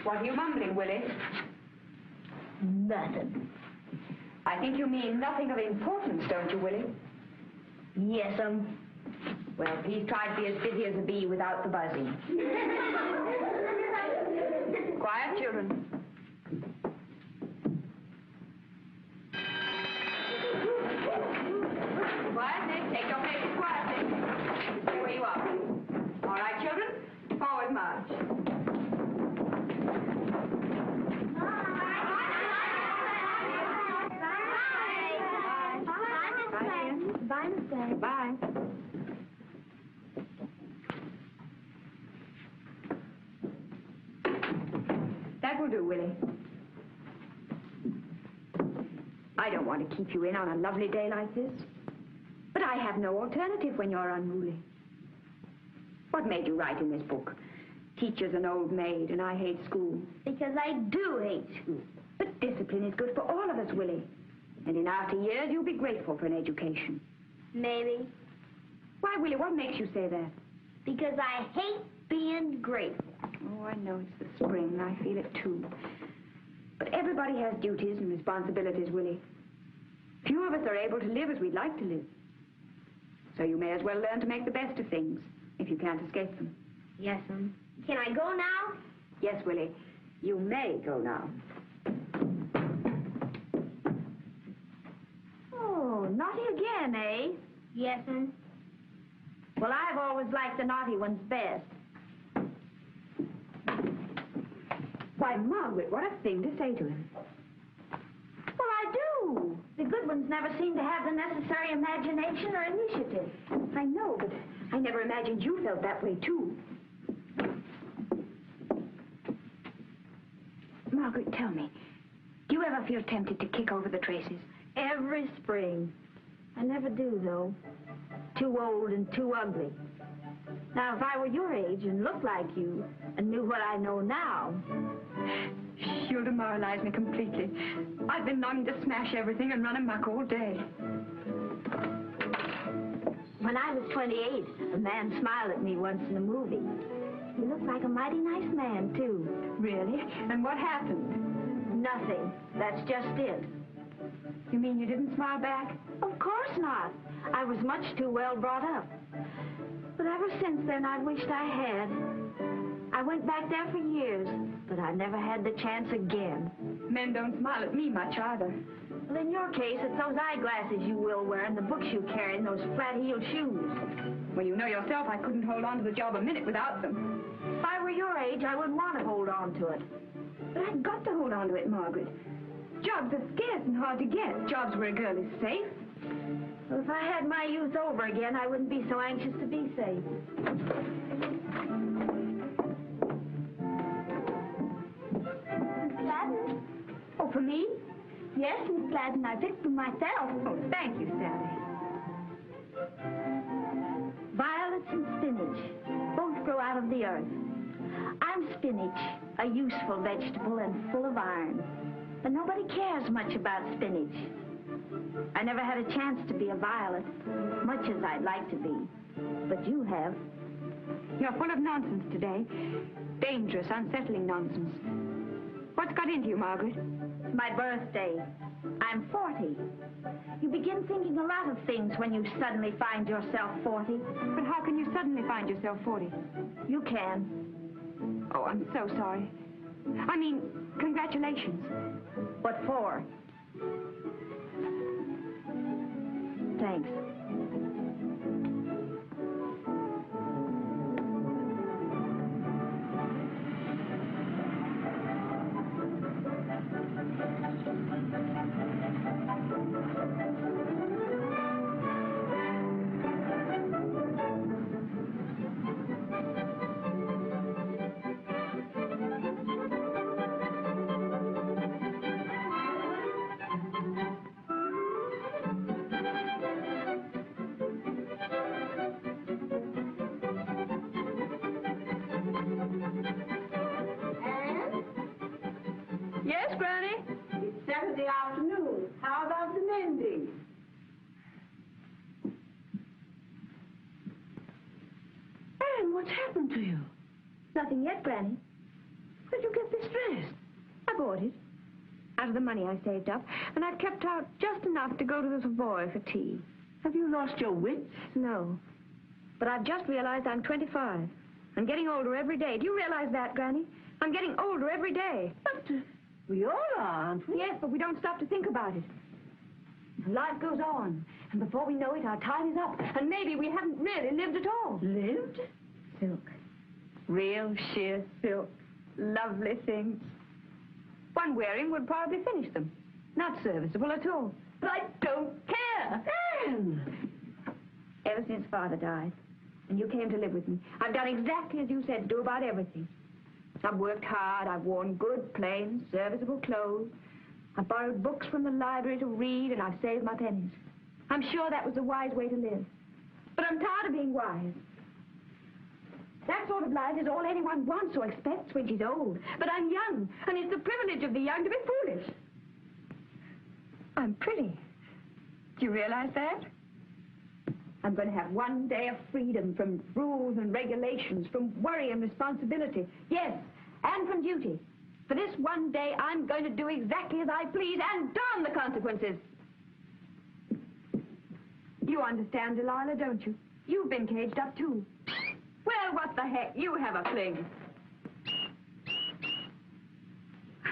What are you mumbling, Willie? Nothing. I think you mean nothing of importance, don't you, Willie? Yes, Well, please try to be as busy as a bee without the buzzing. Quiet, children. Quietly. Take your places quietly. Stay where you are. All right, children. Forward march. Bye, Miss Gladys. Bye. That will do, Willie. I don't want to keep you in on a lovely day like this. But I have no alternative when you're unruly. What made you write in this book? Teacher's an old maid and I hate school. Because I do hate school. But discipline is good for all of us, Willie. And in after years, you'll be grateful for an education. Maybe. Why, Willie, what makes you say that? Because I hate being grateful. Oh, I know it's the spring. I feel it, too. But everybody has duties and responsibilities, Willie. Few of us are able to live as we'd like to live. So you may as well learn to make the best of things, if you can't escape them. Yes, Can I go now? Yes, Willie. You may go now. Oh, naughty again, eh? Yes, Well, I've always liked the naughty ones best. Why, Margaret, what a thing to say to him. Well, I do. The good ones never seem to have the necessary imagination or initiative. I know, but I never imagined you felt that way, too. Margaret, tell me, do you ever feel tempted to kick over the traces? Every spring. I never do, though. Too old and too ugly. Now, if I were your age and looked like you and knew what I know now... You'll demoralize me completely. I've been longing to smash everything and run amok all day. When I was 28, a man smiled at me once in a movie. He looked like a mighty nice man, too. Really? And what happened? Nothing. That's just it. You mean you didn't smile back? Of course not. I was much too well brought up. But ever since then, I wished I had. I went back there for years, but I never had the chance again. Men don't smile at me much either. Well, in your case, it's those eyeglasses you will wear and the books you carry and those flat-heeled shoes. Well, you know yourself I couldn't hold on to the job a minute without them. If I were your age, I wouldn't want to hold on to it. But I've got to hold on to it, Margaret. Jobs are scarce and hard to get. Jobs where a girl is safe. Well, if I had my youth over again, I wouldn't be so anxious to be safe. Miss Gladden? Oh, for me? Yes, Miss Gladden, I picked them myself. Oh, thank you, Sally. Violets and spinach both grow out of the earth. I I'm spinach, a useful vegetable and full of iron. But nobody cares much about spinach. I never had a chance to be a violet, much as I'd like to be. But you have. You're full of nonsense today. Dangerous, unsettling nonsense. What's got into you, Margaret? My birthday. I'm 40. You begin thinking a lot of things when you suddenly find yourself 40. But how can you suddenly find yourself 40? You can. Oh, I'm so sorry. I mean, congratulations. What for? Thanks. Yes, Granny? It's Saturday afternoon. How about the mending? Anne, what's happened to you? Nothing yet, Granny. Where'd you get this dress? I bought it. Out of the money I saved up. And I've kept out just enough to go to the Savoy for tea. Have you lost your wits? No. But I've just realized I'm 25. I'm getting older every day. Do you realize that, Granny? I'm getting older every day. But we all are, aren't we? Yes, but we don't stop to think about it. Life goes on. And before we know it, our time is up. And maybe we haven't really lived at all. Lived? Silk. Real sheer silk. Lovely things. One wearing would probably finish them. Not serviceable at all. But I don't care. Anne! Ever since Father died, and you came to live with me, I've done exactly as you said to do about everything. I've worked hard. I've worn good, plain, serviceable clothes. I've borrowed books from the library to read, and I've saved my pennies. I'm sure that was a wise way to live. But I'm tired of being wise. That sort of life is all anyone wants or expects when she's old. But I'm young, and it's the privilege of the young to be foolish. I'm pretty. Do you realize that? I'm going to have one day of freedom from rules and regulations, from worry and responsibility. Yes, and from duty. For this one day, I'm going to do exactly as I please and darn the consequences. You understand, Delilah, don't you? You've been caged up, too. Well, what the heck? You have a fling.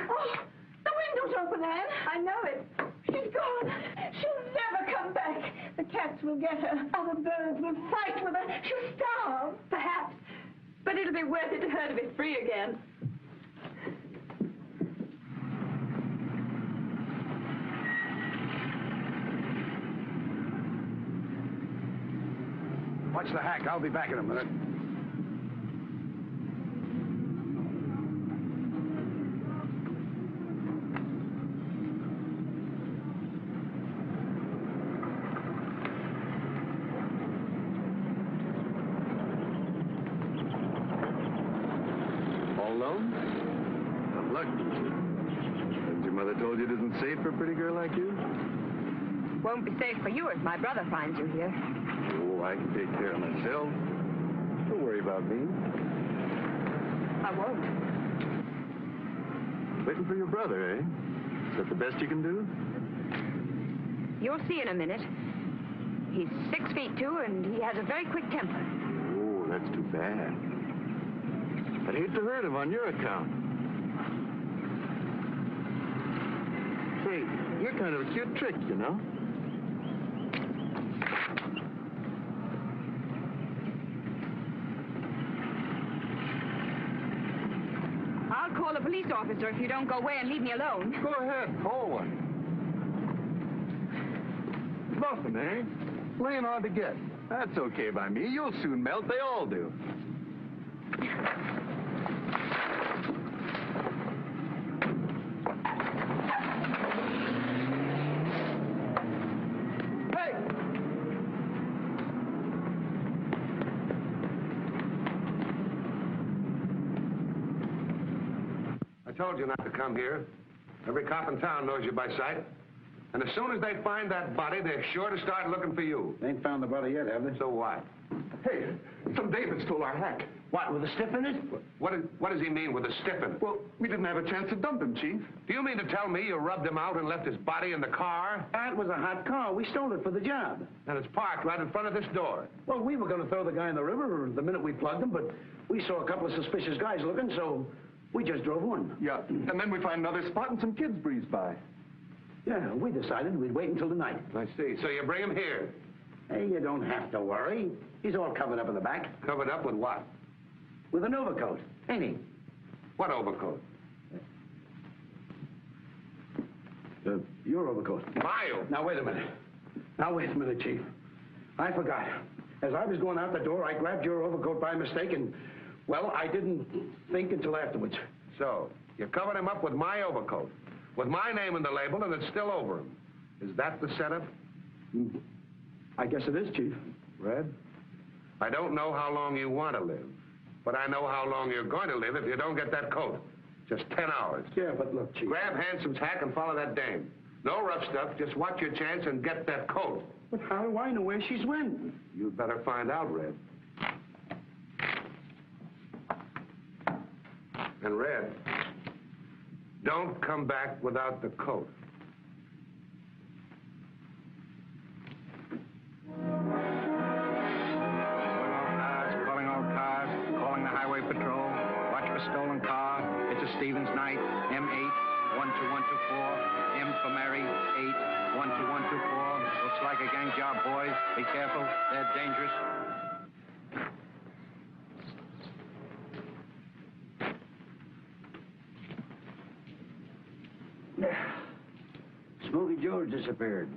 Oh, the window's open, Anne. I know it. She's gone. She'll never come back. The cats will get her. Other birds will fight with her. She'll starve. Perhaps. But it'll be worth it to her to be free again. Watch the hack. I'll be back in a minute. All alone? I'm lucky. Hasn't your mother told you it isn't safe for a pretty girl like you? Won't be safe for you if my brother finds you here. Oh, I can take care of myself. Don't worry about me. I won't. Waiting for your brother, eh? Is that the best you can do? You'll see in a minute. He's 6 feet 2, and he has a very quick temper. Oh, that's too bad. I'd hate to hurt him on your account. Say, you're kind of a cute trick, you know? I'll call a police officer if you don't go away and leave me alone. Go ahead, call one. Nothing, eh? Laying hard to get. That's okay by me. You'll soon melt. They all do. Hey! told you not to come here. Every cop in town knows you by sight. And as soon as they find that body, they're sure to start looking for you. They ain't found the body yet, have they? So what? Hey, some David stole our hack. What, with a stiff in it? What does he mean with a stiff in it? Well, we didn't have a chance to dump him, Chief. Do you mean to tell me you rubbed him out and left his body in the car? That was a hot car. We stole it for the job. And it's parked right in front of this door. Well, we were going to throw the guy in the river the minute we plugged him, but we saw a couple of suspicious guys looking, so we just drove one. Yeah, and then we find another spot and some kids breeze by. Yeah, we decided we'd wait until the night. I see. So you bring him here. Hey, you don't have to worry. He's all covered up in the back. Covered up with what? With an overcoat, ain't he? What overcoat? Your overcoat. My overcoat. Now, wait a minute, Chief. I forgot. As I was going out the door, I grabbed your overcoat by mistake, and, well, I didn't think until afterwards. So, you covered him up with my overcoat, with my name in the label, and it's still over him. Is that the setup? I guess it is, Chief. Red, I don't know how long you want to live, but I know how long you're going to live if you don't get that coat. Just 10 hours. Yeah, but look, Chief. Grab Handsome's hack and follow that dame. No rough stuff, just watch your chance and get that coat. But how do I know where she's went? You'd better find out, Red. And Red, don't come back without the coat. Calling the highway patrol. Watch for stolen car. It's a Stevens night. M8 12124. M for Mary 8 12124. Looks like a gang job, boys. Be careful. They're dangerous. Smokey George disappeared.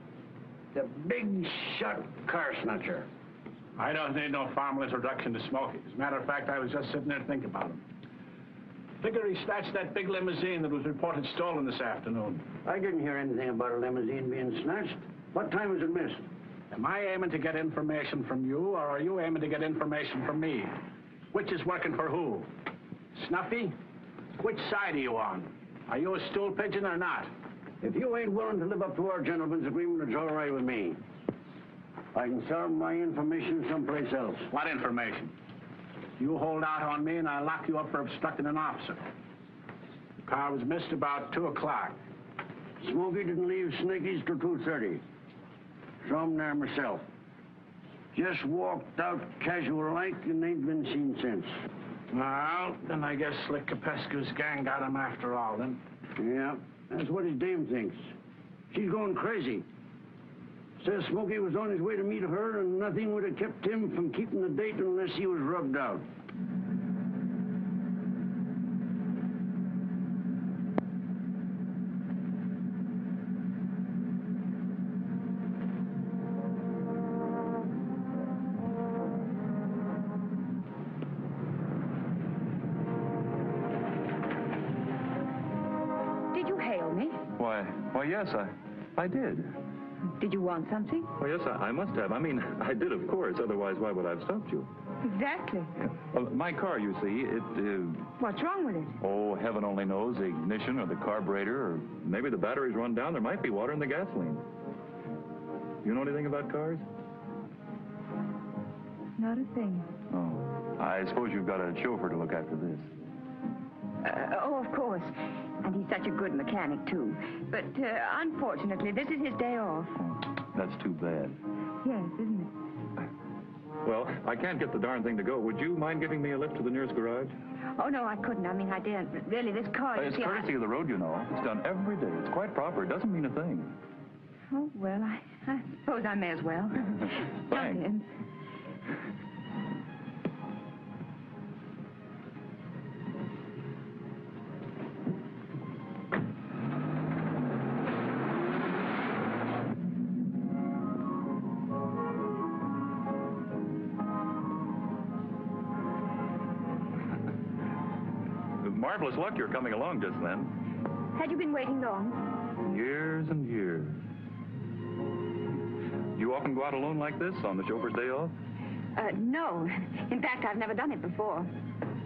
The big shot car snatcher. I don't need no formal introduction to Smokey. As a matter of fact, I was just sitting there thinking about him. Figure he snatched that big limousine that was reported stolen this afternoon. I didn't hear anything about a limousine being snatched. What time was it missed? Am I aiming to get information from you, or are you aiming to get information from me? Which is working for who? Snuffy? Which side are you on? Are you a stool pigeon or not? If you ain't willing to live up to our gentleman's agreement, it's all right with me. I can sell my information someplace else. What information? You hold out on me and I lock you up for obstructing an officer. The car was missed about 2 o'clock. Smokey didn't leave Snaky's till 2:30. Saw him there myself. Just walked out casual-like and ain't been seen since. Well, then I guess Slick Capescu's gang got him after all, then. Yeah, that's what his dame thinks. She's going crazy. Says Smokey was on his way to meet her, and nothing would have kept him from keeping the date unless he was rubbed out. Did you hail me? Why, yes, I did. Did you want something? Well, yes, I must have. I mean, I did, of course. Otherwise, why would I have stopped you? Exactly. Yeah. Well, my car, you see, What's wrong with it? oh, heaven only knows, the ignition or the carburetor, or maybe the battery's run down. There might be water in the gasoline. You know anything about cars? Not a thing. Oh, I suppose you've got a chauffeur to look after this. Oh, of course. And he's such a good mechanic, too. But, unfortunately, this is his day off. Oh, that's too bad. Yes, isn't it? Well, I can't get the darn thing to go. Would you mind giving me a lift to the nearest garage? Oh, no, I couldn't. I mean, I daren't. Really, this car, you It's see, courtesy of the road, you know. It's done every day. It's quite proper. It doesn't mean a thing. Oh, well, I suppose I may as well. Thanks. Jump in. Marvelous luck you're coming along just then. Had you been waiting long? Years and years. You often go out alone like this on the chauffeur's day off? No. In fact, I've never done it before.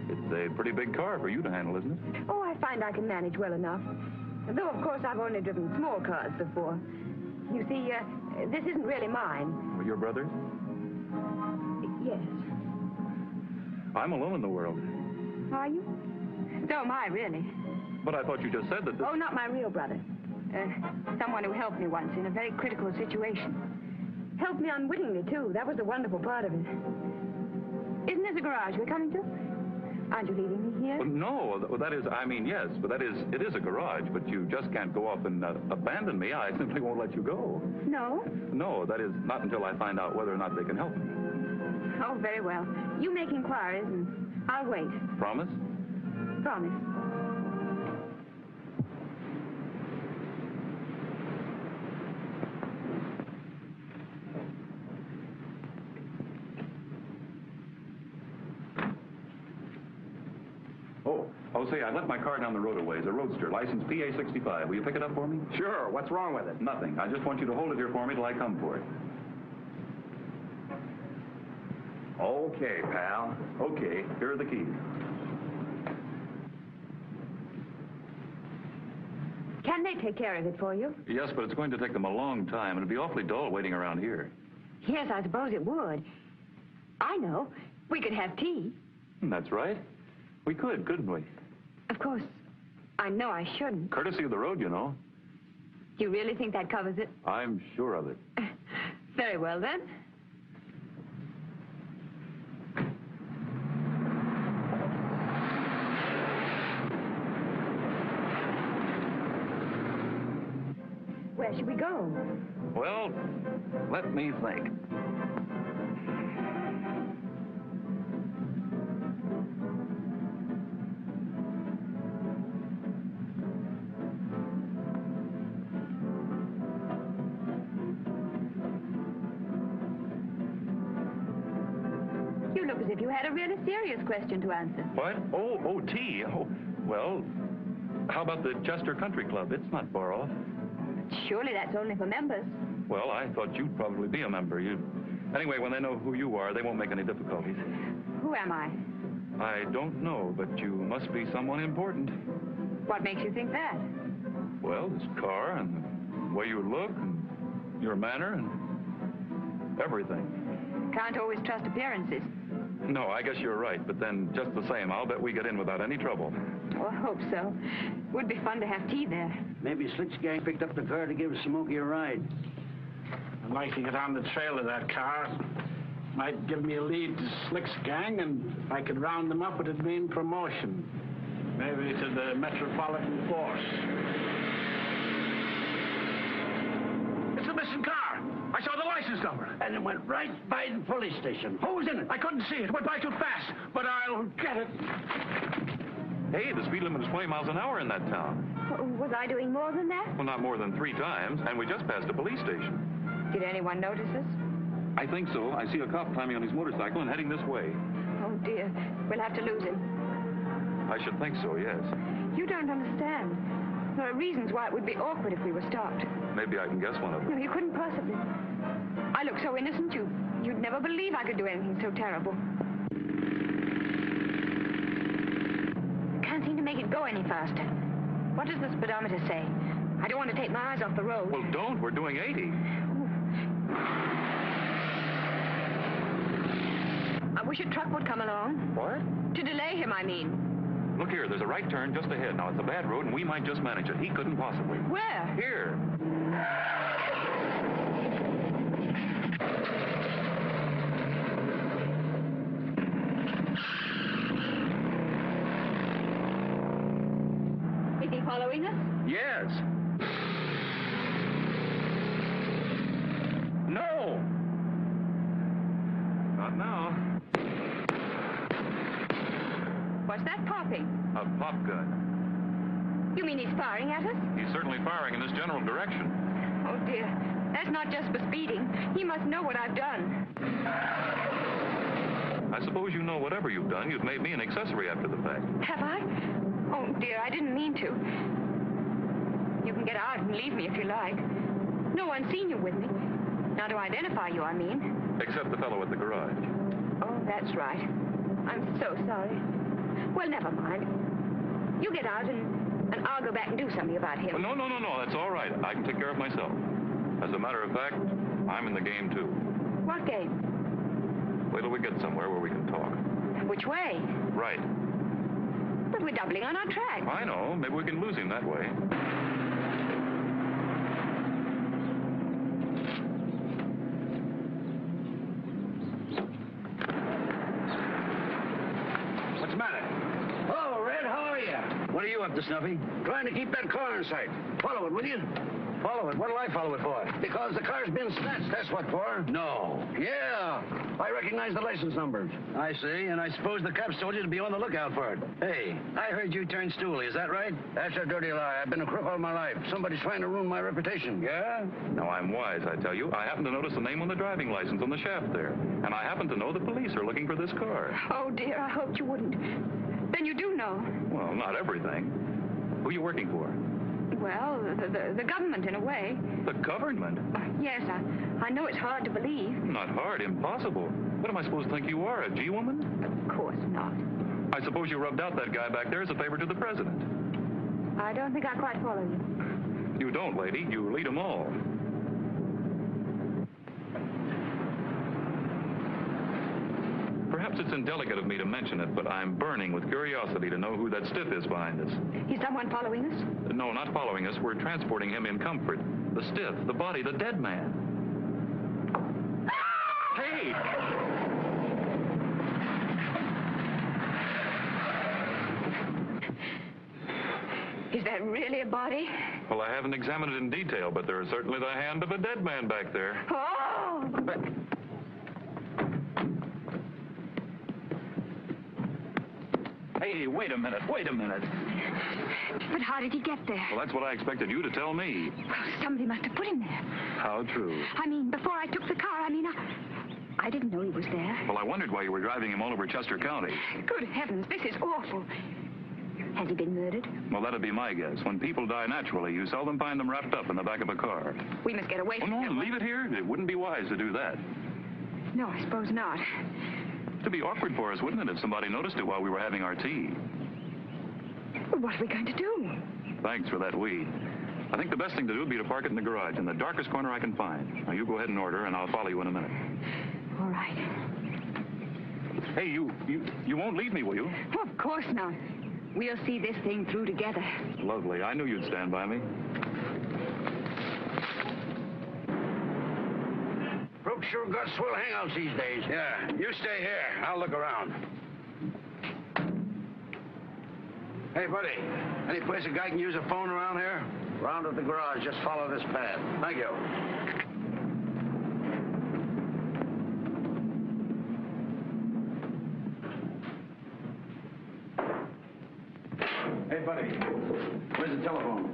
It's a pretty big car for you to handle, isn't it? Oh, I find I can manage well enough. Though, of course, I've only driven small cars before. You see, this isn't really mine. Your brother's? Yes. I'm alone in the world. Are you? So am I, really. But I thought you just said that this... Oh, not my real brother. Someone who helped me once in a very critical situation. Helped me unwittingly, too. That was the wonderful part of it. Isn't this a garage we're coming to? Aren't you leaving me here? Well, no, that is, I mean, yes, but that is, it is a garage, but you just can't go off and abandon me. I simply won't let you go. No? No, that is not until I find out whether or not they can help me. Oh, very well. You make inquiries, and I'll wait. Promise? Promise. Oh, say, I left my car down the road a ways, a Roadster, license PA65. Will you pick it up for me? Sure. What's wrong with it? Nothing. I just want you to hold it here for me till I come for it. Okay, pal. Okay, here are the keys. Can they take care of it for you? Yes, but it's going to take them a long time. It'll be awfully dull waiting around here. Yes, I suppose it would. I know. We could have tea. That's right. We could, couldn't we? Of course, I know I shouldn't. Courtesy of the road, you know. You really think that covers it? I'm sure of it. Very well, then. Where should we go? Well, let me think. You look as if you had a really serious question to answer. What? Oh, tea. Oh, well, how about the Chester Country Club? It's not far off. Surely that's only for members. Well, I thought you'd probably be a member. Anyway, when they know who you are, they won't make any difficulties. Who am I? I don't know, but you must be someone important. What makes you think that? Well, this car and the way you look and your manner and everything. Can't always trust appearances. No, I guess you're right, but then just the same, I'll bet we get in without any trouble. Oh, I hope so. Would be fun to have tea there. Maybe Slick's gang picked up the car to give Smokey a ride. I'd like to get on the trail of that car. Might give me a lead to Slick's gang, and if I could round them up, it'd mean promotion. Maybe to the Metropolitan Force. It's a missing car. I saw the license number. And it went right by the police station. Who was in it? I couldn't see it. Went by too fast, but I'll get it. Hey, the speed limit is 20 miles an hour in that town. Was I doing more than that? Well, not more than 3 times, and we just passed a police station. Did anyone notice us? I think so. I see a cop climbing on his motorcycle and heading this way. Oh, dear. We'll have to lose him. I should think so, yes. You don't understand. There are reasons why it would be awkward if we were stopped. Maybe I can guess one of them. No, you couldn't possibly. I look so innocent, you'd never believe I could do anything so terrible. Can't seem to make it go any faster. What does the speedometer say? I don't want to take my eyes off the road. Well, don't. We're doing 80. I wish a truck would come along. What? To delay him, I mean. Look here, there's a right turn just ahead. Now, it's a bad road, and we might just manage it. He couldn't possibly. Where? Here. Is he following us? Yes. No. Not now. What's that popping? A pop gun. You mean he's firing at us? He's certainly firing in this general direction. Oh, dear. That's not just for speeding. He must know what I've done. I suppose you know whatever you've done, you've made me an accessory after the fact. Have I? Oh, dear, I didn't mean to. You can get out and leave me if you like. No one's seen you with me. Now to identify you, I mean. Except the fellow at the garage. Oh, that's right. I'm so sorry. Well, never mind. You get out and I'll go back and do something about him. No, that's all right. I can take care of myself. As a matter of fact, I'm in the game, too. What game? Wait till we get somewhere where we can talk. Which way? Right. But we're doubling on our track. I know. Maybe we can lose him that way. What's the matter? Oh, Red, how are you? What are you up to, Snuffy? Trying to keep that car in sight. Follow it, will you? Follow it. What'll I follow it for? Because the car's been snatched, that's what for. No. Yeah, I recognize the license numbers. I see, and I suppose the cops told you to be on the lookout for it. Hey, I heard you turned stoolie, is that right? That's a dirty lie. I've been a crook all my life. Somebody's trying to ruin my reputation. Yeah? Now, I'm wise, I tell you. I happen to notice the name on the driving license on the shaft there. And I happen to know the police are looking for this car. Oh, dear, I hoped you wouldn't. Then you do know. Well, not everything. Who are you working for? Well, the government, in a way. The government? Yes, I know it's hard to believe. Not hard, impossible. What am I supposed to think you are, a G-woman? Of course not. I suppose you rubbed out that guy back there as a favor to the president. I don't think I quite follow you. You don't, lady. You lead them all. Perhaps it's indelicate of me to mention it, but I'm burning with curiosity to know who that stiff is behind us. Is someone following us? No, not following us. We're transporting him in comfort. The stiff, the body, the dead man. Hey! Is that really a body? Well, I haven't examined it in detail, but there is certainly the hand of a dead man back there. Oh! Hey, wait a minute. But how did he get there? Well, that's what I expected you to tell me. Well, somebody must have put him there. How true. I mean, before I took the car, I didn't know he was there. Well, I wondered why you were driving him all over Chester County. Good heavens, this is awful. Has he been murdered? Well, that'd be my guess. When people die naturally, you seldom find them wrapped up in the back of a car. We must get away Oh, from no, him. leave it here. It wouldn't be wise to do that. No, I suppose not. It'd be awkward for us, wouldn't it, if somebody noticed it while we were having our tea? Well, what are we going to do? Thanks for that weed. I think the best thing to do would be to park it in the garage, in the darkest corner I can find. Now, you go ahead and order, and I'll follow you in a minute. All right. Hey, you won't leave me, will you? Oh, of course not. We'll see this thing through together. Lovely. I knew you'd stand by me. Brooks sure got swell hangouts these days. Yeah, you stay here. I'll look around. Hey, buddy, any place a guy can use a phone around here? Round at the garage, just follow this path. Thank you. Hey, buddy, where's the telephone?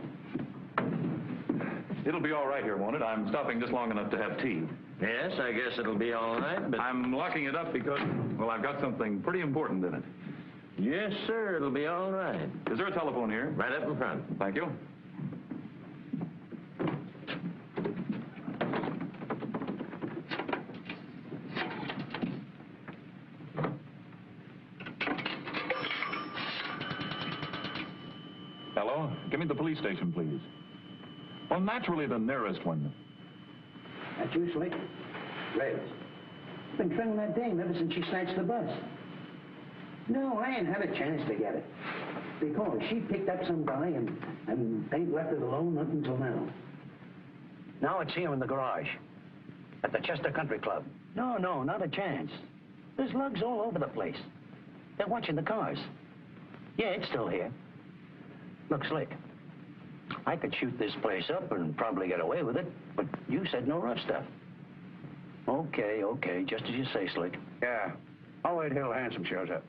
It'll be all right here, won't it? I'm stopping just long enough to have tea. Yes, I guess it'll be all right, but... I'm locking it up because, well, I've got something pretty important in it. Yes, sir, it'll be all right. Is there a telephone here? Right up in front. Thank you. Hello? Give me the police station, please. Well, naturally the nearest one. That's you, Slick? Red. Been trailing that dame ever since she snatched the bus. No, I ain't had a chance to get it. Because she picked up some guy and ain't left it alone up until now. Now it's here in the garage. At the Chester Country Club. No, not a chance. There's lugs all over the place. They're watching the cars. Yeah, it's still here. Look, Slick, I could shoot this place up and probably get away with it, but you said no rough stuff. Okay, just as you say, Slick. Yeah, I'll wait till Handsome shows up.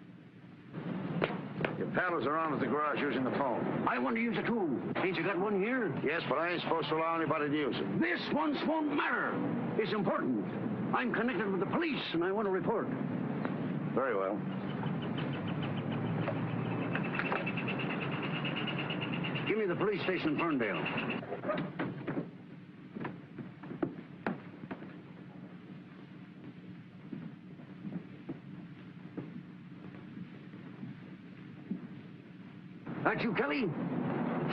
Your pal is around at the garage using the phone. I want to use it too. Ain't you got one here? Yes, but I ain't supposed to allow anybody to use it. This once won't matter. It's important. I'm connected with the police, and I want to report. Very well. Give me the police station in Ferndale. That you, Kelly?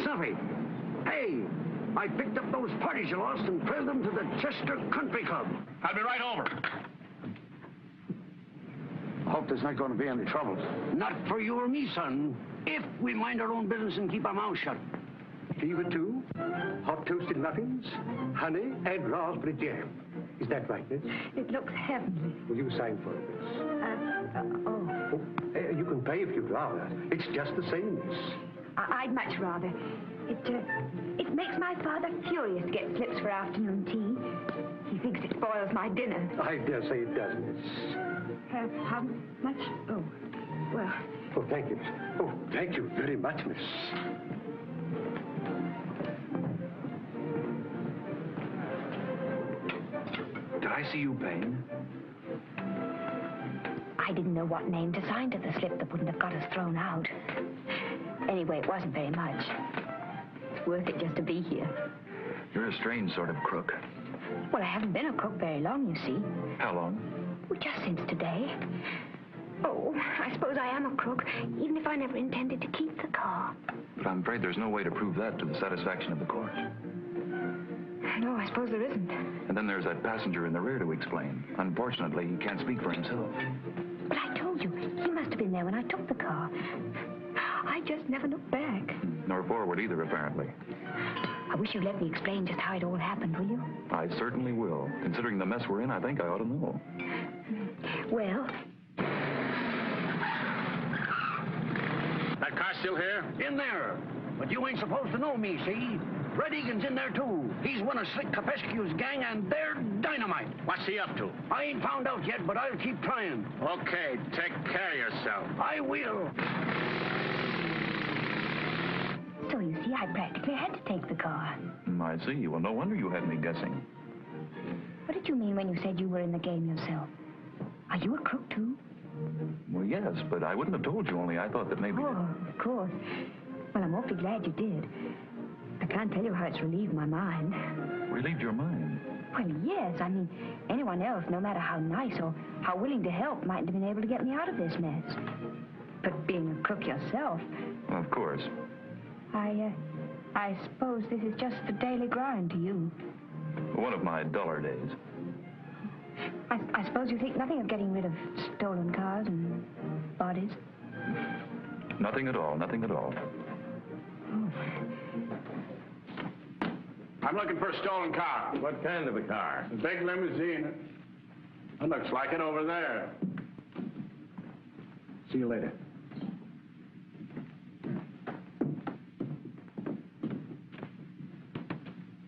Snuffy. Hey, I picked up those parties you lost and trailed them to the Chester Country Club. I'll be right over. Hope there's not going to be any trouble. Not for you or me, son. If we mind our own business and keep our mouths shut. Fever too? Hot toasted muffins? Honey and raspberry jam. Is that right, miss? It looks heavenly. Will you sign for it, miss? You can pay if you'd rather. It's just the same, miss. I'd much rather. It makes my father furious to get slips for afternoon tea. He thinks it spoils my dinner. I dare say it does, miss. How much? Oh, well... Oh, thank you. Oh, thank you very much, miss. Did I see you paying? I didn't know what name to sign to the slip that wouldn't have got us thrown out. Anyway, it wasn't very much. It's worth it just to be here. You're a strange sort of crook. Well, I haven't been a crook very long, you see. How long? Well, just since today. Oh, I suppose I am a crook, even if I never intended to keep the car. But I'm afraid there's no way to prove that to the satisfaction of the court. No, I suppose there isn't. And then there's that passenger in the rear to explain. Unfortunately, he can't speak for himself. But I told you, he must have been there when I took the car. I just never looked back. Nor forward either, apparently. I wish you'd let me explain just how it all happened, will you? I certainly will. Considering the mess we're in, I think I ought to know. Well... That car still here? In there. But you ain't supposed to know me, see? Red Egan's in there, too. He's one of Slick Capescu's gang, and they're dynamite. What's he up to? I ain't found out yet, but I'll keep trying. Okay, take care of yourself. I will. So you see, I practically had to take the car. I see. Well, no wonder you had me guessing. What did you mean when you said you were in the game yourself? Are you a crook, too? Well, yes, but I wouldn't have told you, only I thought that maybe... Oh, of course. Well, I'm awfully glad you did. I can't tell you how it's relieved my mind. Relieved your mind? Well, yes. I mean, anyone else, no matter how nice or how willing to help, mightn't have been able to get me out of this mess. But being a crook yourself... Well, of course. I suppose this is just the daily grind to you. One of my duller days. I suppose you think nothing of getting rid of stolen cars and bodies? Nothing at all, nothing at all. Oh. I'm looking for a stolen car. What kind of a car? A big limousine. It looks like it over there. See you later.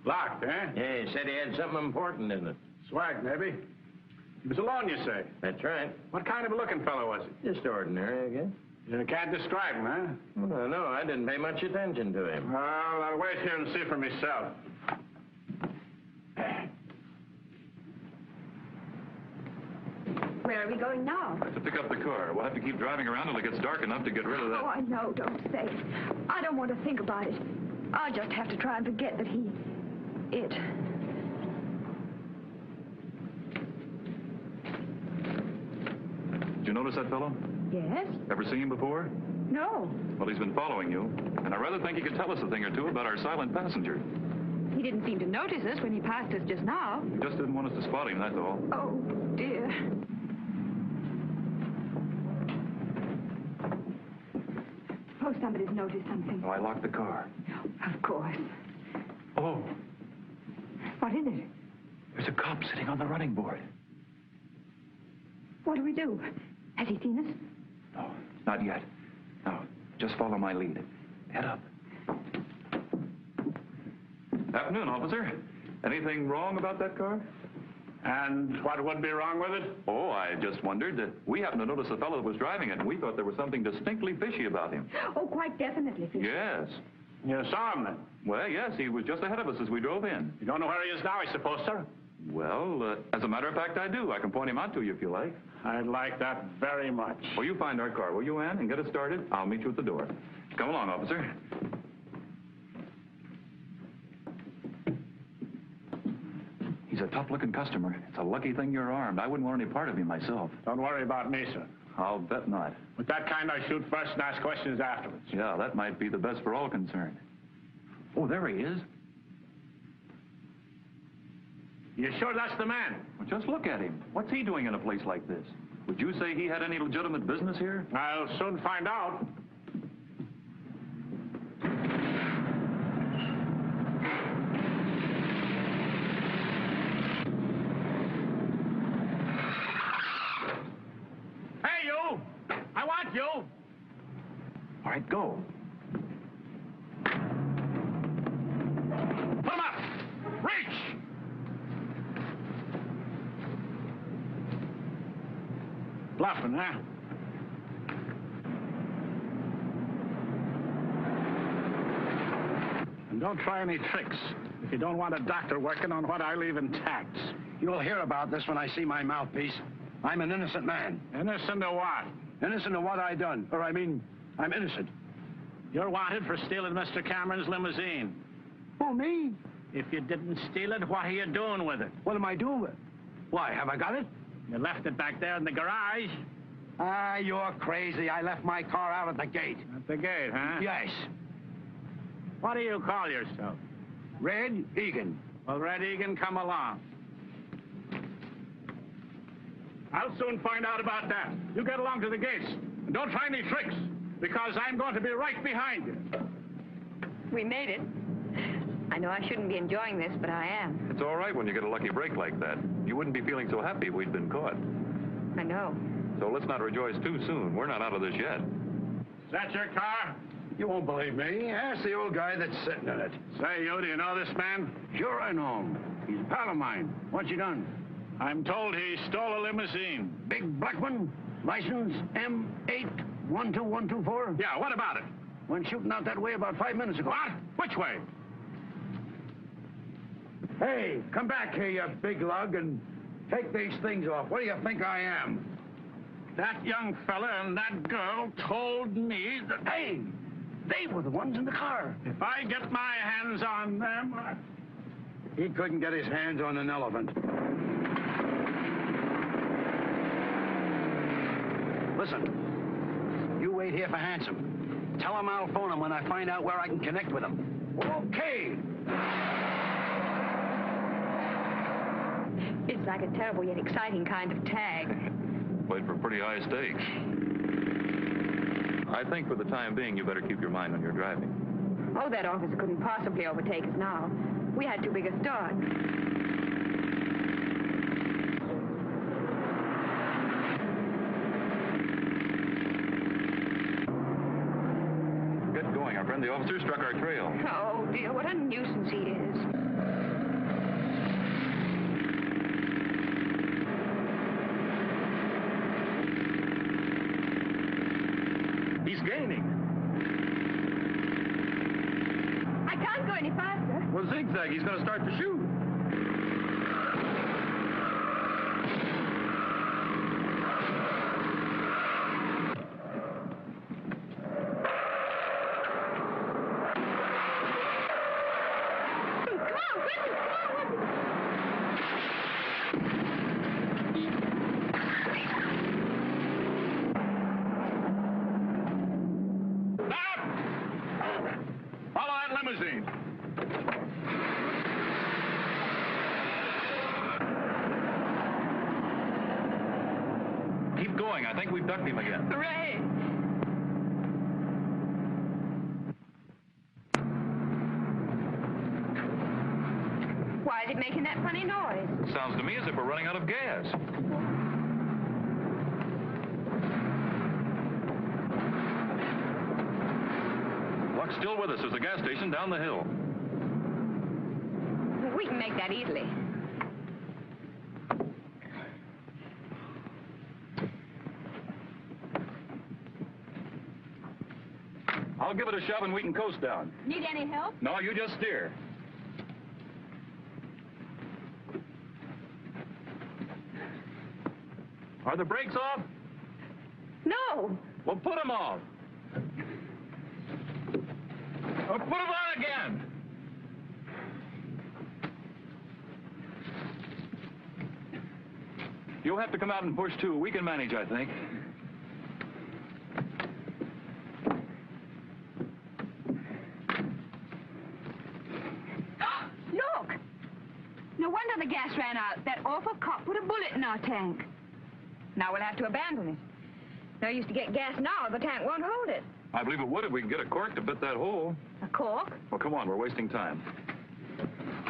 Locked, eh? Yeah, he said he had something important in it. Swag, maybe. He was alone, you say? That's right. What kind of a looking fellow was he? Just ordinary, I guess. You can't describe him, huh? Well, no, I didn't pay much attention to him. Well, I'll wait here and see for myself. Where are we going now? To pick up the car. We'll have to keep driving around till it gets dark enough to get rid of that. Oh, I know, don't say it. I don't want to think about it. I'll just have to try and forget that it... Did you notice that fellow? Yes? Ever seen him before? No. Well, he's been following you, and I rather think he could tell us a thing or two about our silent passenger. He didn't seem to notice us when he passed us just now. He just didn't want us to spot him, that's all. Oh, dear. Suppose somebody's noticed something. Oh, I locked the car. Of course. Oh, What is it? there's a cop sitting on the running board. What do we do? Has he seen us? No, not yet. No, just follow my lead. Head up. Afternoon, officer. Anything wrong about that car? And what would be wrong with it? Oh, I just wondered that we happened to notice the fellow that was driving it, and we thought there was something distinctly fishy about him. Oh, quite definitely. Yes. You saw him then? Well, yes, he was just ahead of us as we drove in. You don't know where he is now, I suppose, sir? Well, as a matter of fact, I do. I can point him out to you if you like. I'd like that very much. Well, you find our car, will you, Ann, and get it started? I'll meet you at the door. Come along, officer. He's a tough-looking customer. It's a lucky thing you're armed. I wouldn't want any part of him myself. Don't worry about me, sir. I'll bet not. With that kind, I shoot first and ask questions afterwards. Yeah, that might be the best for all concerned. Oh, there he is. You sure that's the man? Well, just look at him. What's he doing in a place like this? Would you say he had any legitimate business here? I'll soon find out. Hey, you! I want you! All right, go. Put him up! Reach! Bluffing, huh? And don't try any tricks if you don't want a doctor working on what I leave intact. You'll hear about this when I see my mouthpiece. I'm an innocent man. Innocent of what? Innocent of what I done. Or, I'm innocent. You're wanted for stealing Mr. Cameron's limousine. Oh, me? If you didn't steal it, what are you doing with it? What am I doing with it? Why, have I got it? You left it back there in the garage. Ah, you're crazy. I left my car out at the gate. At the gate, huh? Yes. What do you call yourself? Red Egan. Well, Red Egan, come along. I'll soon find out about that. You get along to the gates. And don't try any tricks, because I'm going to be right behind you. We made it. I know I shouldn't be enjoying this, but I am. It's all right when you get a lucky break like that. You wouldn't be feeling so happy if we'd been caught. I know. So let's not rejoice too soon. We're not out of this yet. Is that your car? You won't believe me. Ask the old guy that's sitting in it. Say, you, do you know this man? Sure I know him. He's a pal of mine. What's he done? I'm told he stole a limousine. Big black one? License M812124? Yeah, what about it? Went shooting out that way about 5 minutes ago. What? Which way? Hey, come back here, you big lug, and take these things off. What do you think I am? That young fella and that girl told me that... Hey, they were the ones in the car. If I get my hands on them... He couldn't get his hands on an elephant. Listen, you wait here for Handsome. Tell him I'll phone him when I find out where I can connect with him. Okay. It's like a terrible yet exciting kind of tag. Played for pretty high stakes. I think for the time being, you better keep your mind on your driving. Oh, that officer couldn't possibly overtake us now. We had too big a start. Get going. Our friend the officer struck our trail. Oh, dear, what a nuisance he is. He's gaining. I can't go any faster. Well, zigzag. He's going to start to shoot. Keep going. I think we've ducked him again. Hooray! Why is it making that funny noise? Sounds to me as if we're running out of gas. Luck's still with us. There's a gas station down the hill. We can make that easily. I'll give it a shove and we can coast down. Need any help? No, you just steer. Are the brakes off? No. Well, put them off. Or put them on again. You'll have to come out and push, too. We can manage, I think. no wonder the gas ran out. That awful cop put a bullet in our tank. Now we'll have to abandon it. No use to get gas now. The tank won't hold it. I believe it would if we can get a cork to fit that hole. A cork? Well, come on, we're wasting time.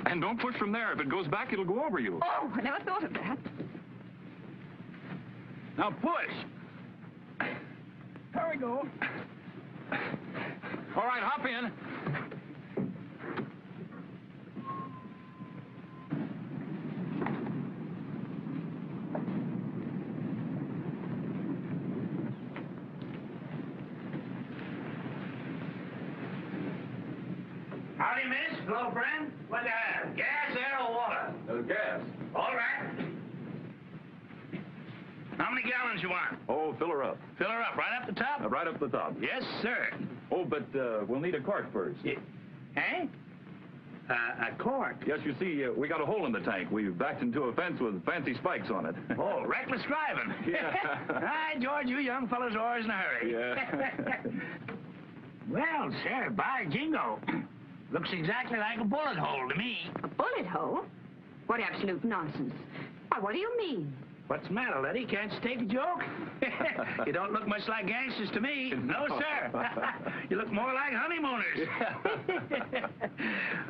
And don't push from there. If it goes back, it'll go over you. Oh, I never thought of that. Now push. There we go. All right, hop in. Howdy, miss. Hello, friend. What, gas, air, or water? Gas. All right. How many gallons you want? Oh, fill her up. Fill her up right up the top? Right up the top. Yes, sir. Oh, but we'll need a cork first. Eh? A cork? Yes, you see, we got a hole in the tank. We've backed into a fence with fancy spikes on it. Oh, reckless driving. Yeah. Hi, George, you young fellas are always in a hurry. Yeah. Well, sir, by jingo. Looks exactly like a bullet hole to me. A bullet hole? What absolute nonsense. Why, what do you mean? What's the matter, Letty? Can't you take a joke? You don't look much like gangsters to me. No, sir. You look more like honeymooners.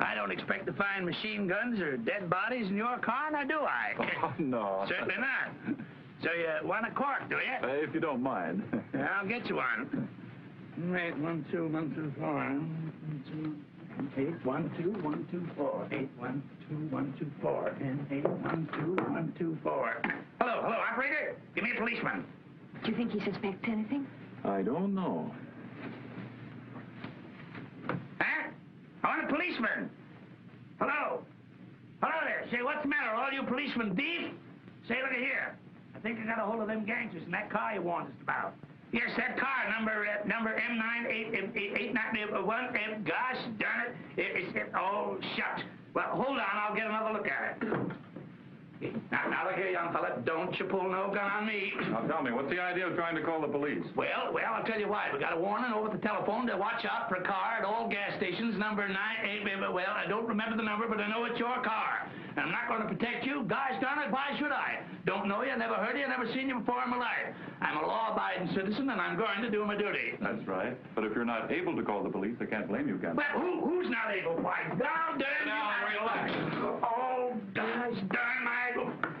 I don't expect to find machine guns or dead bodies in your car, now do I? Oh, no. Certainly not. So you want a cork, do you? If you don't mind. I'll get you one. 8, 1, 2, 1, 2, 4. 8, 1, 2, 1, 2, 4. 8, 1, 2, 1, 2, 4. And 8, 1, 2, 1, 2, 4. Hello, operator. Give me a policeman. Do you think he suspects anything? I don't know. Huh? I want a policeman. Hello. Hello there. Say, what's the matter? All you policemen beef? Say, look at here. I think I got a hold of them gangsters in that car you warned us about. Yes, that car, number M98891. Gosh darn it. Oh, shucks. Well, hold on. I'll get another look at it. Now, look here, young fella. Don't you pull no gun on me. Now, tell me, what's the idea of trying to call the police? Well, I'll tell you why. We got a warning over the telephone to watch out for a car at all gas stations, number 98. Well, I don't remember the number, but I know it's your car. And I'm not going to protect you. Gosh darn it, why should I? Don't know you, never heard of you, never seen you before in my life. I'm a law-abiding citizen, and I'm going to do my duty. That's right. But if you're not able to call the police, they can't blame you, can they? Well, who's not able? Why, down there. Now, relax. Oh, gosh darn my...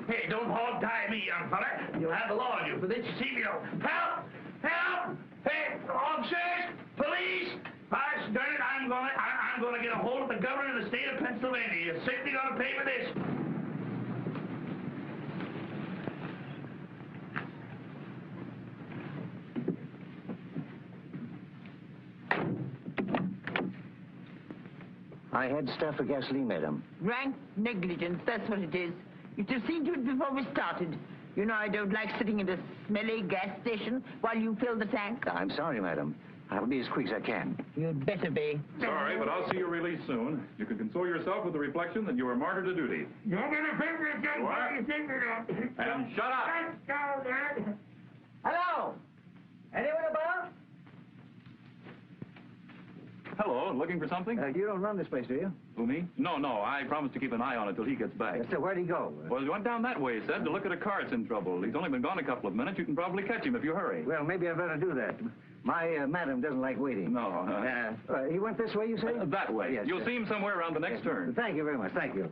Hey, don't hog-tie me, young fella. You'll have the law on you for this. You see me, help! Help! Hey, officers! Police! Gosh darn it, I'm gonna get a hold of the governor of the state of Pennsylvania. You're certainly gonna pay for this. I had stuff for gasoline, madam. Rank negligence, that's what it is. You'd have seen to it before we started. You know I don't like sitting at a smelly gas station while you fill the tank. I'm sorry, madam. I'll be as quick as I can. You'd better be. Sorry, but I'll see you released soon. You can console yourself with the reflection that you were martyred to duty. You're gonna finger it, You are? And shut up! Hello? Anyone about? Hello, looking for something? You don't run this place, do you? Who, me? No, I promised to keep an eye on it till he gets back. So where'd he go? Well, he went down that way, he said, to look at a car that's in trouble. He's only been gone a couple of minutes. You can probably catch him if you hurry. Well, maybe I better do that. My madam doesn't like waiting. No. He went this way, you say? That way. Yes, You'll see him somewhere around the next turn. Thank you very much. Thank you.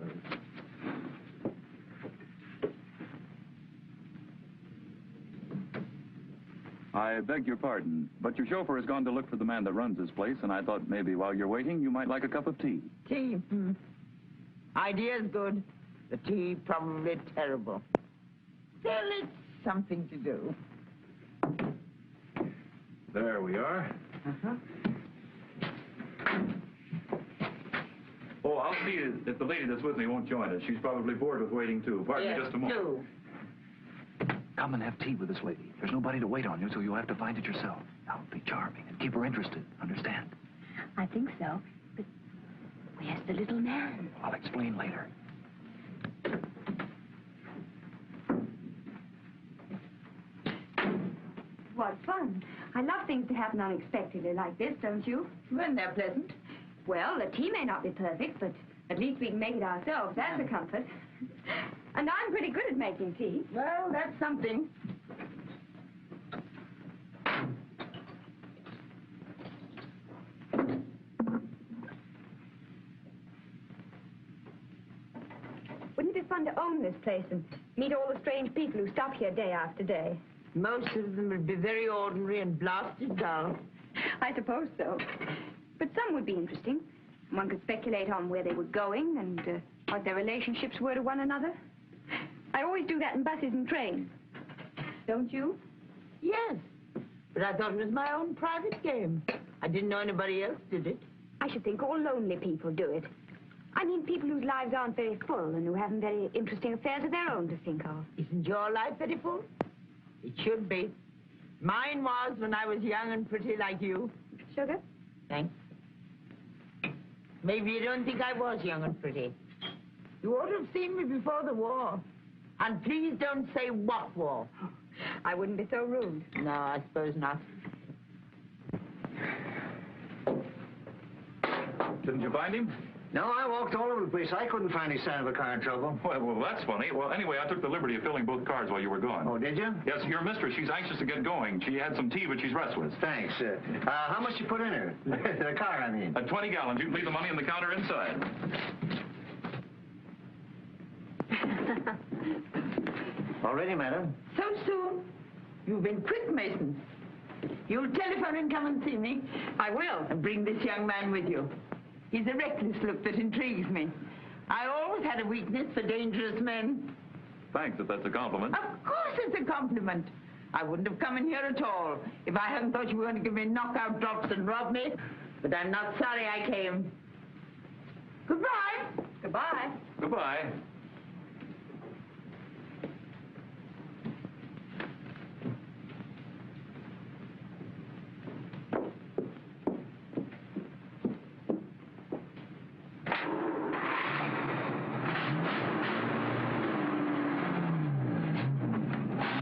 I beg your pardon, but your chauffeur has gone to look for the man that runs this place, and I thought maybe while you're waiting, you might like a cup of tea. Tea? Idea's good. The tea probably terrible. Still, it's something to do. There we are. Oh, I'll see if the lady that's with me won't join us. She's probably bored with waiting, too. Pardon me just a moment. Do. Come and have tea with this lady. There's nobody to wait on you, so you'll have to find it yourself. Now, be charming and keep her interested. Understand? I think so. But where's the little man? I'll explain later. What fun. I love things to happen unexpectedly like this, don't you? When they're pleasant. Well, the tea may not be perfect, but at least we can make it ourselves. That's a comfort. And I'm pretty good at making tea. Well, that's something. Wouldn't it be fun to own this place and meet all the strange people who stop here day after day? Most of them would be very ordinary and blasted dull. I suppose so. But some would be interesting. One could speculate on where they were going and what their relationships were to one another. I always do that in buses and trains. Don't you? Yes, but I thought it was my own private game. I didn't know anybody else did it. I should think all lonely people do it. I mean people whose lives aren't very full and who haven't very interesting affairs of their own to think of. Isn't your life very full? It should be. Mine was when I was young and pretty like you. Sugar? Thanks. Maybe you don't think I was young and pretty. You ought to have seen me before the war. And please don't say what war. I wouldn't be so rude. No, I suppose not. Didn't you find him? No, I walked all over the place. I couldn't find any sign of a car in trouble. Well, that's funny. Well, anyway, I took the liberty of filling both cars while you were gone. Oh, did you? Yes, your mistress, she's anxious to get going. She had some tea, but she's restless. Thanks. How much you put in her? The car, I mean. 20 gallons. You can leave the money on the counter inside. All ready, madam? So soon? You've been quick, Mason. You'll telephone and come and see me. I will. And bring this young man with you. He's a reckless look that intrigues me. I always had a weakness for dangerous men. Thanks, if that's a compliment. Of course it's a compliment. I wouldn't have come in here at all if I hadn't thought you were going to give me knockout drops and rob me. But I'm not sorry I came. Goodbye. Goodbye. Goodbye.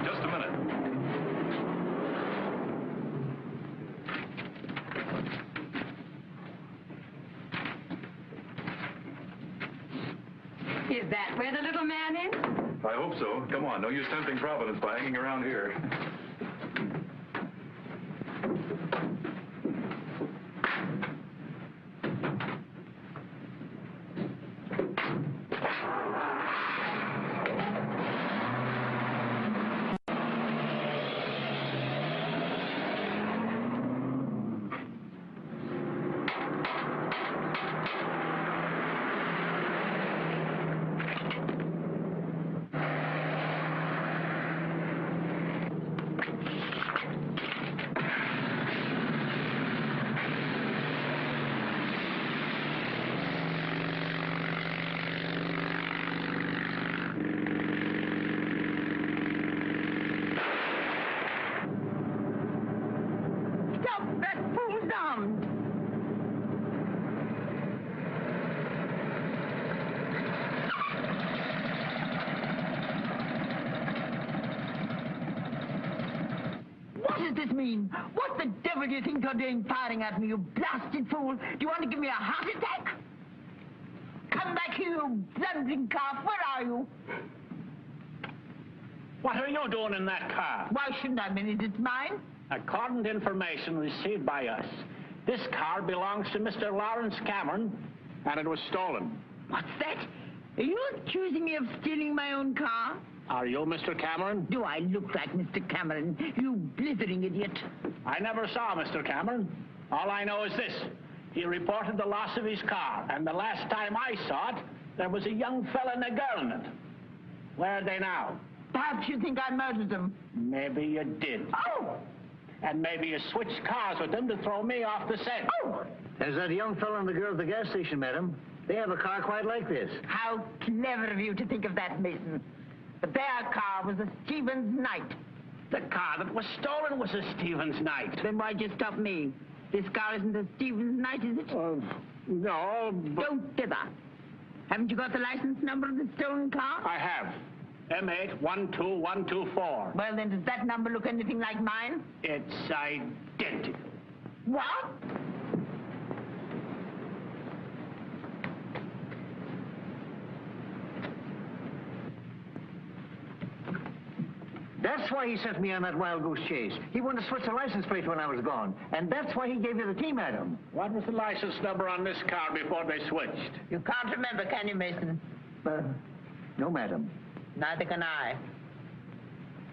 Just a minute. Is that where the little man is? I hope so. Come on, no use tempting Providence by hanging around here. Stop that fool's armed. What does this mean? What the devil do you think you're doing firing at me, you blasted fool? Do you want to give me a heart attack? Come back here, you blundering calf. Where are you? What are you doing in that car? Why shouldn't I mean it's mine? According to information received by us, this car belongs to Mr. Lawrence Cameron, and it was stolen. What's that? Are you accusing me of stealing my own car? Are you Mr. Cameron? Do I look like Mr. Cameron, you blithering idiot? I never saw Mr. Cameron. All I know is this. He reported the loss of his car, and the last time I saw it, there was a young fella and a girl in it. Where are they now? Perhaps you think I murdered them. Maybe you did. Oh! And maybe you switched cars with them to throw me off the scent. Oh! There's that young fellow and the girl at the gas station, madam. They have a car quite like this. How clever of you to think of that, Mason. But their car was a Stevens Knight. The car that was stolen was a Stevens Knight. Then why'd you stop me? This car isn't a Stevens Knight, is it? No, but... Don't dither. Haven't you got the license number of the stolen car? I have. M812124. Well, then, does that number look anything like mine? It's identical. What? That's why he sent me on that wild goose chase. He wanted to switch the license plate when I was gone. And that's why he gave you the key, madam. What was the license number on this car before they switched? You can't remember, can you, Mason? No, madam. Neither can I.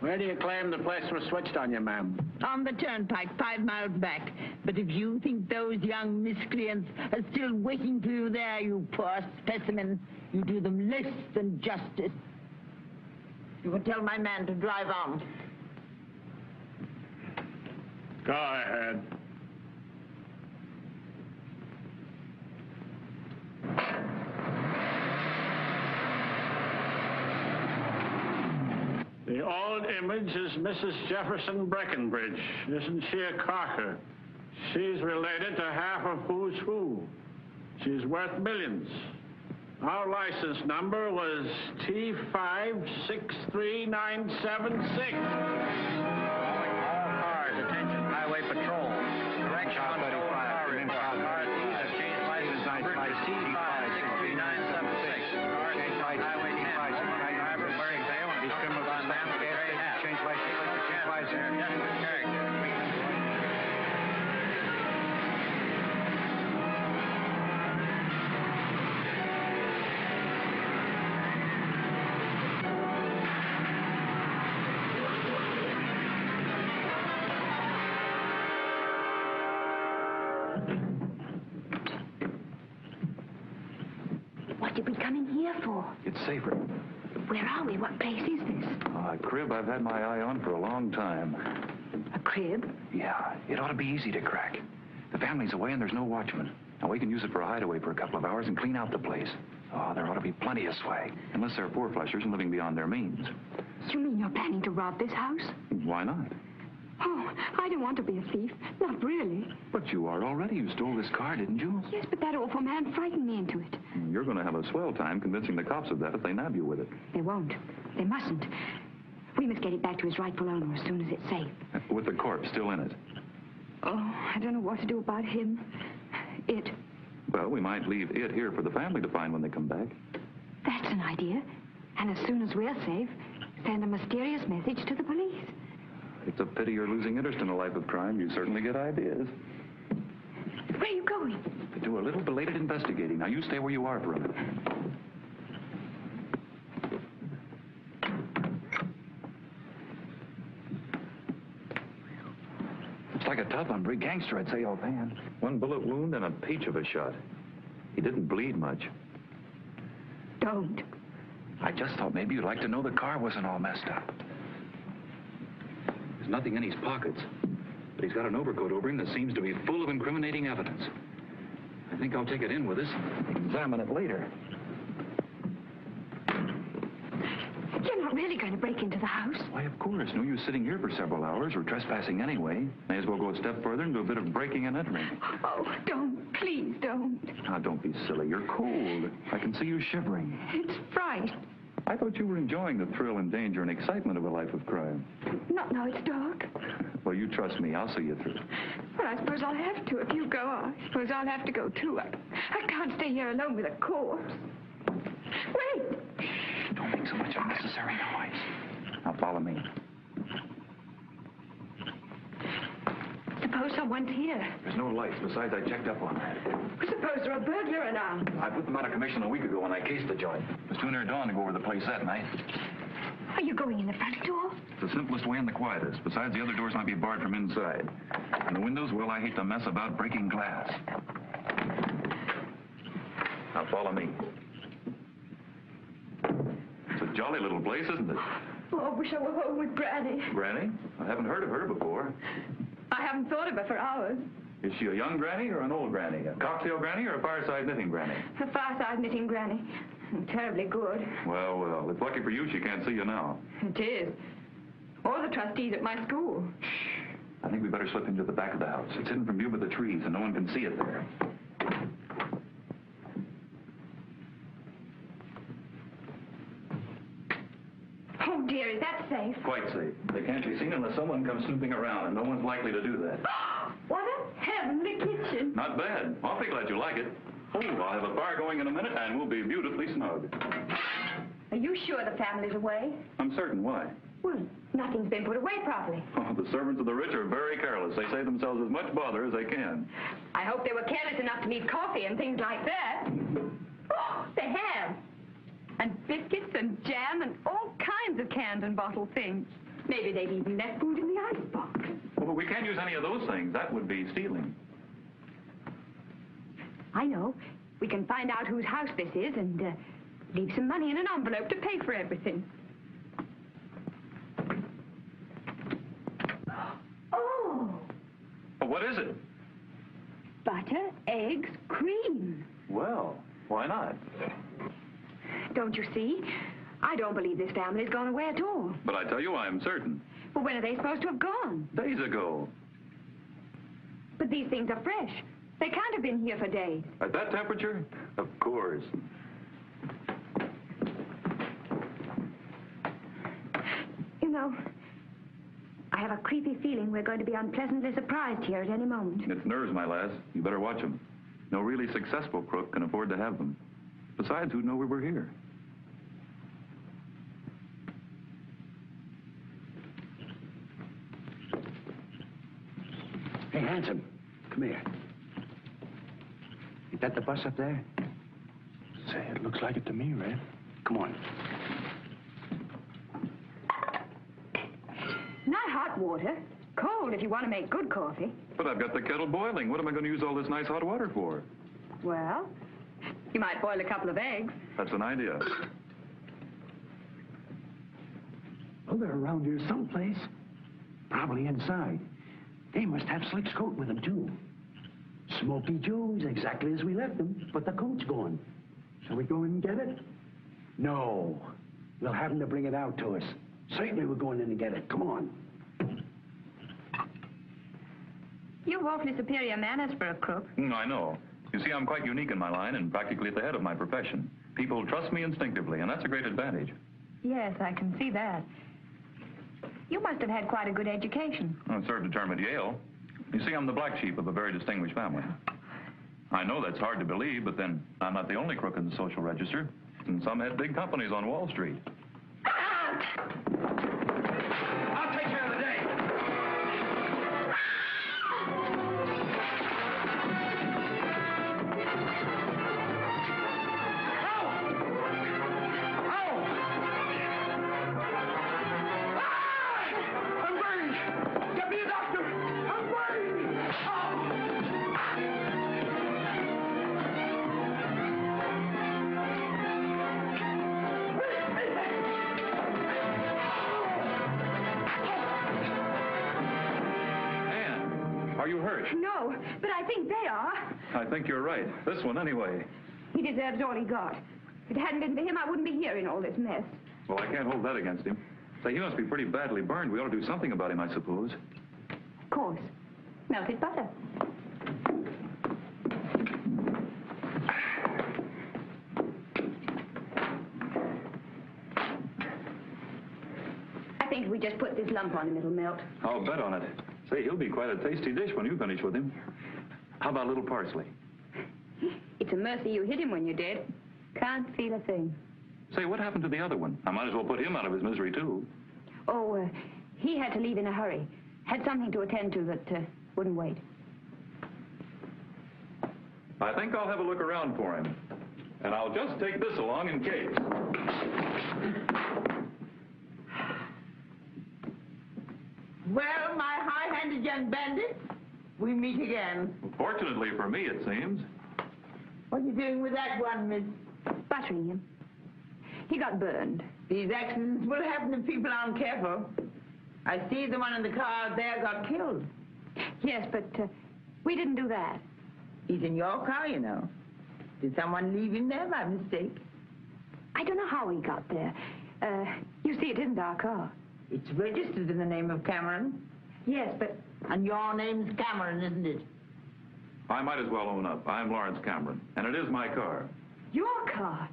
Where do you claim the place was switched on you, ma'am? On the turnpike, 5 miles back. But if you think those young miscreants are still waiting for you there, you poor specimen, you do them less than justice. You can tell my man to drive on. Go ahead. The old image is Mrs. Jefferson Breckenbridge. Isn't she a corker? She's related to half of who's who. She's worth millions. Our license number was T563976. Calling all cars, attention, highway patrol. Direction on stolen car report. Car thieves have changed license number to T563976. Cars on highway 10. Driver wearing veil and criminal on lamp with a gray hat. Change license plate to Desperate character. What did we come in here for? It's safer. Where are we? What place is this? A crib I've had my eye on for a long time. A crib? Yeah, it ought to be easy to crack. The family's away and there's no watchman. Now, we can use it for a hideaway for a couple of hours and clean out the place. Oh, there ought to be plenty of swag. Unless they're four-flushers and living beyond their means. You mean you're planning to rob this house? Why not? Oh, I don't want to be a thief. Not really. But you are already. You stole this car, didn't you? Yes, but that awful man frightened me into it. You're going to have a swell time convincing the cops of that if they nab you with it. They won't. They mustn't. We must get it back to his rightful owner as soon as it's safe. With the corpse still in it. Oh, I don't know what to do about him. It. Well, we might leave it here for the family to find when they come back. That's an idea. And as soon as we're safe, send a mysterious message to the police. It's a pity you're losing interest in a life of crime. You certainly get ideas. Where are you going? To do a little belated investigating. Now, you stay where you are for a minute. Looks like a tough on big gangster, I'd say, offhand. One bullet wound and a peach of a shot. He didn't bleed much. Don't. I just thought maybe you'd like to know the car wasn't all messed up. There's nothing in his pockets, but he's got an overcoat over him that seems to be full of incriminating evidence. I think I'll take it in with us and examine it later. You're not really going to break into the house? Why, of course. No use sitting here for several hours. We're trespassing anyway. May as well go a step further and do a bit of breaking and entering. Oh, don't. Please don't. Now, don't be silly. You're cold. I can see you shivering. It's fright. I thought you were enjoying the thrill and danger and excitement of a life of crime. Not now it's dark. Well, you trust me. I'll see you through. Well, I suppose I'll have to. If you go, I suppose I'll have to go, too. I can't stay here alone with a corpse. Wait! Shh, don't make so much unnecessary noise. Now, follow me. Suppose someone's here. There's no lights. Besides, I checked up on that. Suppose there's a burglar around. I put them out of commission a week ago when I cased the joint. It was too near dawn to go over the place that night. Are you going in the front door? It's the simplest way and the quietest. Besides, the other doors might be barred from inside. And the windows, well, I hate to mess about breaking glass. Now, follow me. It's a jolly little place, isn't it? Oh, I wish I were home with Granny. Granny? I haven't heard of her before. I haven't thought of her for hours. Is she a young granny or an old granny? A cocktail granny or a fireside knitting granny? A fireside knitting Granny. Terribly good. Well, well, it's lucky for you she can't see you now. It is. Or the trustees at my school. Shh. I think we better slip into the back of the house. It's hidden from view by the trees, and no one can see it there. Oh, dear, is that safe? Quite safe. They can't be seen unless someone comes snooping around, and no one's likely to do that. What a heavenly kitchen. Not bad. Awfully glad you like it. Oh, I'll have a fire going in a minute, and we'll be beautifully snug. Are you sure the family's away? I'm certain. Why? Well, Nothing's been put away properly. Oh, the servants of the rich are very careless. They save themselves as much bother as they can. I hope they were careless enough to leave coffee and things like that. Oh, they have. And biscuits and jam and all kinds of canned and bottled things. Maybe they've even left food in the icebox. Well, we can't use any of those things. That would be stealing. I know. We can find out whose house this is and leave some money in an envelope to pay for everything. Oh! Well, what is it? Butter, eggs, cream. Well, why not? Don't you see? I don't believe this family's gone away at all. But I tell you, I am certain. Well, when are they supposed to have gone? Days ago. But these things are fresh. They can't have been here for days. At that temperature? Of course. You know, I have a creepy feeling we're going to be unpleasantly surprised here at any moment. It's nerves, my lass. You better watch them. No really successful crook can afford to have them. Besides, who'd know we were here? Hey, handsome, come here. Is that the bus up there? Say, it looks like it to me, Red. Come on. Not hot water. Cold if you want to make good coffee. But I've got the kettle boiling. What am I going to use all this nice hot water for? Well, you might boil a couple of eggs. That's an idea. Well, they're around here someplace. Probably inside. They must have Slick's coat with them, too. Smoky Joe's, exactly as we left them, but the coat's gone. Shall we go in and get it? No. We'll have them to bring it out to us. Certainly we're going in to get it. Come on. You've awfully superior manners for a crook. I know. You see, I'm quite unique in my line and practically at the head of my profession. People trust me instinctively, and that's a great advantage. Yes, I can see that. You must have had quite a good education. I served a term at Yale. You see, I'm the black sheep of a very distinguished family. I know that's hard to believe, but then I'm not the only crook in the social register. And some had big companies on Wall Street. I'll take care of the day. Are you hurt? No, but I think they are. I think you're right. This one, anyway. He deserves all he got. If it hadn't been for him, I wouldn't be here in all this mess. Well, I can't hold that against him. Say, he must be pretty badly burned. We ought to do something about him, I suppose. Of course. Melted butter. I think we just put this lump on him, it'll melt. I'll bet on it. Say, he'll be quite a tasty dish when you finish with him. How about a little parsley? It's a mercy you hit him when you did. Can't feel a thing. Say, what happened to the other one? I might as well put him out of his misery, too. Oh, he had to leave in a hurry. Had something to attend to that wouldn't wait. I think I'll have a look around for him. And I'll just take this along in case. Well, my high-handed young bandit, we meet again. Fortunately for me, it seems. What are you doing with that one, miss? Buttering him. He got burned. These accidents will happen if people aren't careful. I see the one in the car there got killed. Yes, but we didn't do that. He's in your car, you know. Did someone leave him there by mistake? I don't know how he got there. You see, it isn't our car. It's registered in the name of Cameron. Yes, but... And your name's Cameron, isn't it? I might as well own up. I'm Lawrence Cameron, and it is my car. Your car?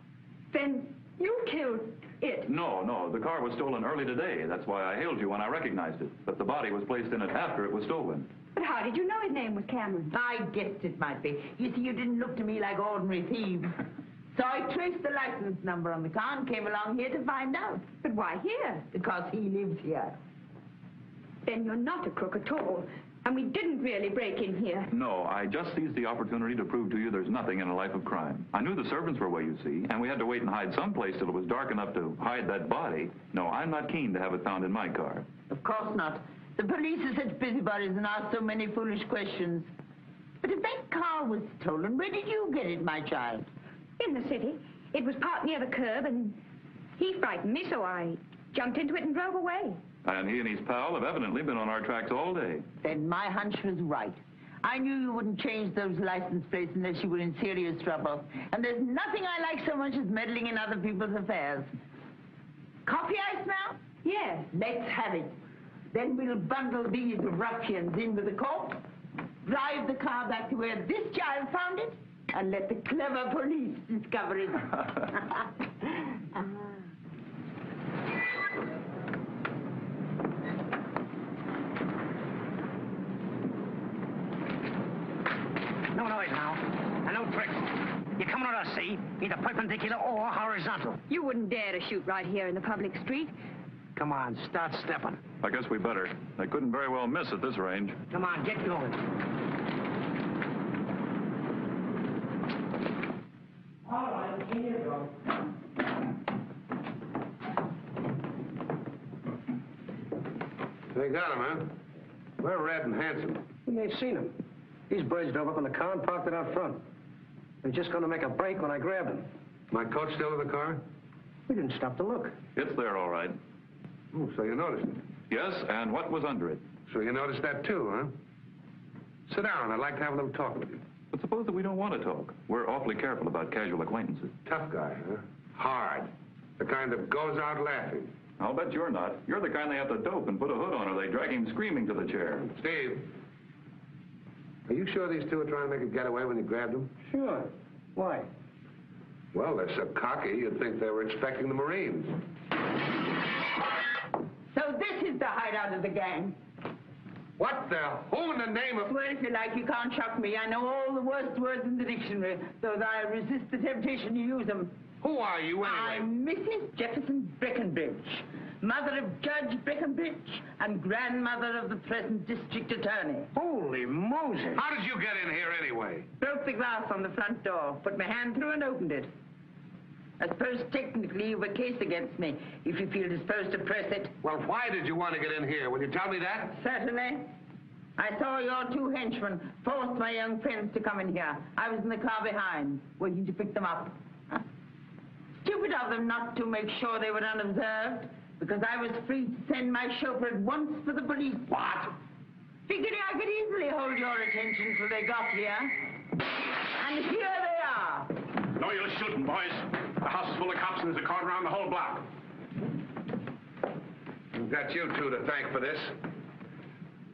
Then you killed it. No. The car was stolen early today. That's why I hailed you when I recognized it. But the body was placed in it after it was stolen. But how did you know his name was Cameron? I guessed it might be. You see, you didn't look to me like ordinary thieves. So I traced the license number on the car and came along here to find out. But why here? Because he lives here. Then you're not a crook at all. And we didn't really break in here. No, I just seized the opportunity to prove to you there's nothing in a life of crime. I knew the servants were away, you see, and we had to wait and hide someplace till it was dark enough to hide that body. No, I'm not keen to have it found in my car. Of course not. The police are such busybodies and ask so many foolish questions. But if that car was stolen, where did you get it, my child? In the city. It was parked near the curb, and he frightened me, so I jumped into it and drove away. And he and his pal have evidently been on our tracks all day. Then my hunch was right. I knew you wouldn't change those license plates unless you were in serious trouble. And there's nothing I like so much as meddling in other people's affairs. Coffee I smell? Yes. Let's have it. Then we'll bundle these ruffians in with the corpse, drive the car back to where this child found it, and let the clever police discover it. No noise now, and no tricks. You're coming on us, see? Either perpendicular or horizontal. You wouldn't dare to shoot right here in the public street. Come on, start stepping. I guess we better. They couldn't very well miss at this range. Come on, get going. All right, here you go. They got him, huh? We're red and handsome. We ain't seen him. These birds drove up in the car and parked it out front. They're just going to make a break when I grabbed them. My coat still in the car? We didn't stop to look. It's there, all right. Oh, so you noticed it. Yes, and what was under it? So you noticed that too, huh? Sit down. I'd like to have a little talk with you. But suppose that we don't want to talk. We're awfully careful about casual acquaintances. Tough guy, huh? Hard. The kind that goes out laughing. I'll bet you're not. You're the kind they have to dope and put a hood on, or they drag him screaming to the chair. Steve, are you sure these two are trying to make a getaway when you grabbed them? Sure. Why? Well, they're so cocky, you'd think they were expecting the Marines. So this is the hideout of the gang. What the? Who in the name of... Well, if you like, you can't shock me. I know all the worst words in the dictionary, though I resist the temptation to use them. Who are you, anyway? I'm Mrs. Jefferson Breckenbridge, mother of Judge Breckenbridge and grandmother of the present district attorney. Holy Moses. How did you get in here, anyway? Broke the glass on the front door, put my hand through and opened it. I suppose technically you've a case against me, if you feel disposed to press it. Well, why did you want to get in here? Will you tell me that? Certainly. I saw your two henchmen force my young friends to come in here. I was in the car behind, waiting to pick them up. Stupid of them not to make sure they were unobserved, because I was free to send my chauffeur at once for the police. What? Figuring I could easily hold your attention till they got here. And here they are. No use shooting, boys. The house is full of cops and there's a cordon around the whole block. We've got you two to thank for this.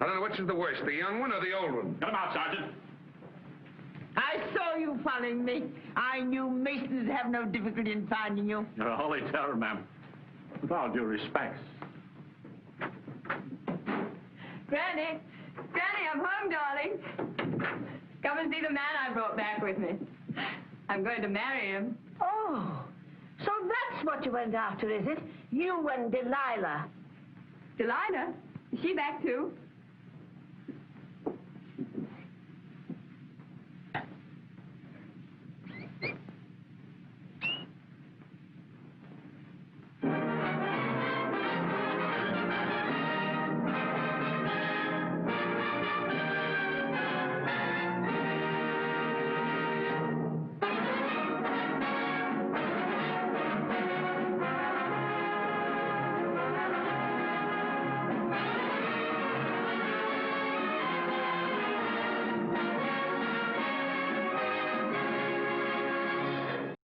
I don't know which is the worst, the young one or the old one. Get them out, Sergeant. I saw you following me. I knew Masons have no difficulty in finding you. You're a holy terror, ma'am. With all due respect. Granny! Granny, I'm home, darling. Come and see the man I brought back with me. I'm going to marry him. Oh, so that's what you went after, is it? You and Delilah. Delilah? Is she back too?